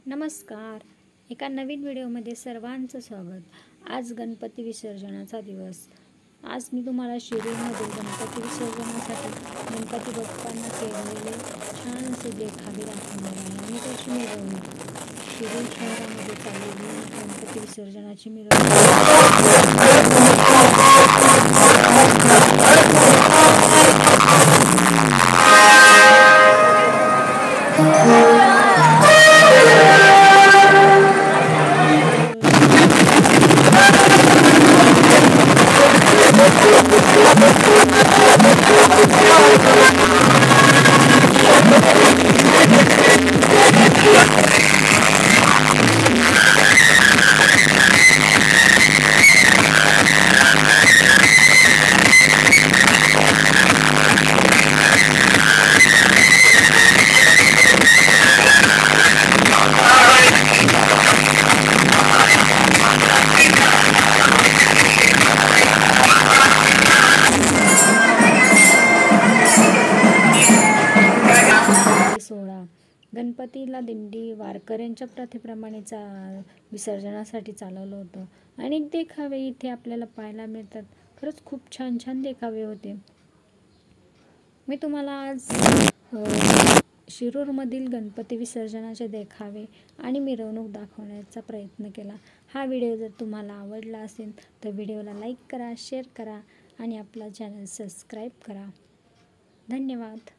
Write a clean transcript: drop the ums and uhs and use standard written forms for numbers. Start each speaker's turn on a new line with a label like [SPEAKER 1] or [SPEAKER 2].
[SPEAKER 1] नमस्कार. एका नवीन व्हिडिओमध्ये सर्वांचं स्वागत. आज गणपती विसर्जनाचा दिवस. आज मी तुम्हाला शिरूरमध्ये गणपती विसर्जनासाठी गणपती बाप्पांना केलेले छानसे देखावे दाखवणार आहे आणि त्याची मिरवणूक शिरूर शहरामध्ये चाललेली गणपती विसर्जनाची सोहळा. गणपतीला दिंडी वारकऱ्यांच्या प्रथेप्रमाणे विसर्जनासाठी चालवलं होतं. अनेक देखावे इथे आपल्याला पाहायला मिळतात. खरंच खूप छान छान देखावे होते. मी तुम्हाला आज शिरूरमधील गणपती विसर्जनाचे देखावे आणि मिरवणूक दाखवण्याचा प्रयत्न केला. हा व्हिडिओ जर तुम्हाला आवडला असेल तर व्हिडिओला लाईक करा, शेअर करा आणि आपला चॅनल सबस्क्राईब करा. धन्यवाद.